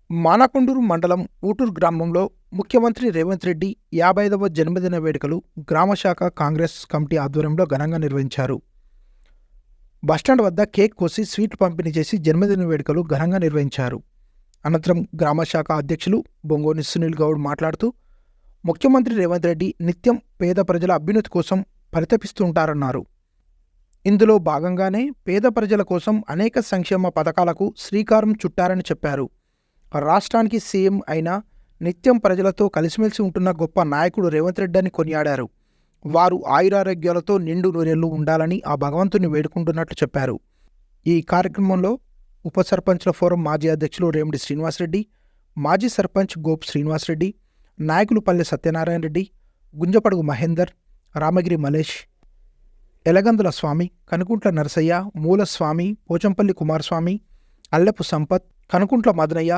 మానకొండూరు మండలం ఊటూరు గ్రామంలో ముఖ్యమంత్రి రేవంత్ రెడ్డి 55వ జన్మదిన వేడుకలు గ్రామశాఖ కాంగ్రెస్ కమిటీ ఆధ్వర్యంలో ఘనంగా నిర్వహించారు. బస్టాండ్ వద్ద కేక్ కోసి స్వీట్ పంపిణీ చేసి జన్మదిన వేడుకలు ఘనంగా నిర్వహించారు. అనంతరం గ్రామశాఖ అధ్యక్షులు బొంగోని సునీల్ గౌడ్ మాట్లాడుతూ ముఖ్యమంత్రి రేవంత్ రెడ్డి నిత్యం పేద ప్రజల అభ్యున్నతి కోసం పరితపిస్తుంటారన్నారు. ఇందులో భాగంగానే పేద ప్రజల కోసం అనేక సంక్షేమ పథకాలకు శ్రీకారం చుట్టారని చెప్పారు. రాష్ట్రానికి సీఎం అయినా నిత్యం ప్రజలతో కలిసిమెలిసి ఉంటున్న గొప్ప నాయకుడు రేవంత్ రెడ్డి అని కొనియాడారు. వారు ఆయురారోగ్యాలతో నిండు నూరేళ్లు ఉండాలని ఆ భగవంతుని వేడుకుంటున్నట్లు చెప్పారు. ఈ కార్యక్రమంలో ఉప సర్పంచ్ల ఫోరం మాజీ అధ్యక్షులు రేమిడి శ్రీనివాసరెడ్డి, మాజీ సర్పంచ్ గోప్ శ్రీనివాసరెడ్డి, నాయకులు పల్లె సత్యనారాయణ రెడ్డి, గుంజపడుగు మహేందర్, రామగిరి మలేష్, ఎలగందుల స్వామి, కనుకుంట్ల నరసయ్య, మూలస్వామి, పోచంపల్లి కుమారస్వామి, అల్లెపు సంపత్, కనుకుంట్ల మదనయ్య,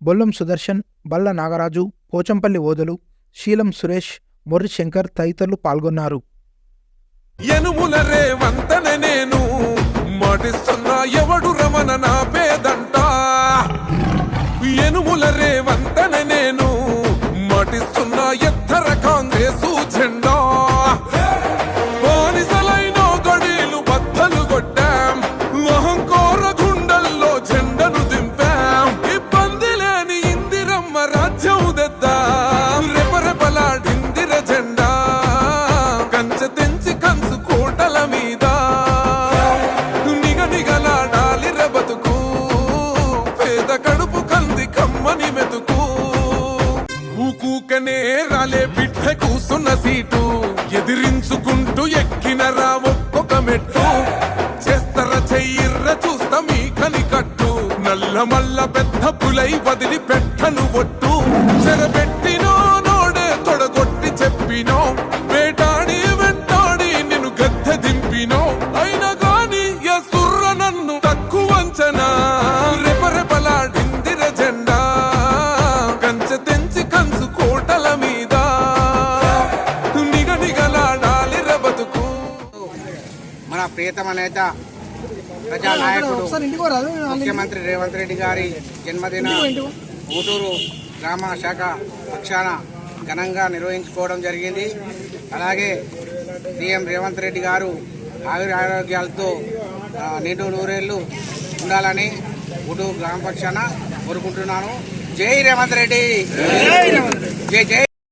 బొల్లం సుదర్శన్, బల్ల నాగరాజు, పోచంపల్లి ఓదలు, శీలం సురేష్, మొర్రి శంకర్ తదితరులు పాల్గొన్నారు. యనుముల రేవంతనే నేను మాటిస్తున్నా ఎవడు రమణ నా పేదంట. యనుముల రేవంతనే నేను మాటిస్తున్నా ఎత్తర కాంగ్రెసు జెండా. బానిసలైన గడీలు బద్దలు కొట్టాం, అహంకార గుండెల్లో జెండను దింపాం. ఇబ్బంది లేని ఇందిరమ్మ రాజ్యం తెద్దాం. రెపరెపలాడిందిర జెండా కంచె తెంచి కంచు కోటల మీద నిగనిగలాడాలి బతుకు. పేద కడుపు కంది కమ్మని మెతుకు. ఊకూకనే రాలే బిడ్డ కూసున్న సీటు ఎదిరించుకుంటూ ఎక్కినరా ఒక్కొక్క మెట్టు. చేస్తర చెయ్యిర్ర చూస్తా మీ కని కట్టు. నల్ల మల్ల పెద్ద పులై వదిలి పెట్టను ఒట్టు. చెరబెట్టినో నోడే తొడగొట్టి చెప్పినో, వేటాడి వెంటాడి నిన్ను గద్దె దింపినో. అయినా గాని ఎసుర్ర నన్ను తక్కువంచనా. రెపరెపలాడిందిర జెండా కంచె తెంచి కంచు కోటల మీద నిగనిగలాడాలి బతుకు. మన ప్రియతమ నేత ప్రజానాయకుడు ముఖ్యమంత్రి రేవంత్ రెడ్డి గారి జన్మదిన ఊటూరు గ్రామ శాఖ పక్షాన ఘనంగా నిర్వహించుకోవడం జరిగింది. అలాగే సీఎం రేవంత్ రెడ్డి గారు ఆరోగ్యాలతో నిండు నూరేళ్లు ఉండాలని ఊటూరు గ్రామ పక్షాన కోరుకుంటున్నాను. జై రేవంత్ రెడ్డి, జై జై.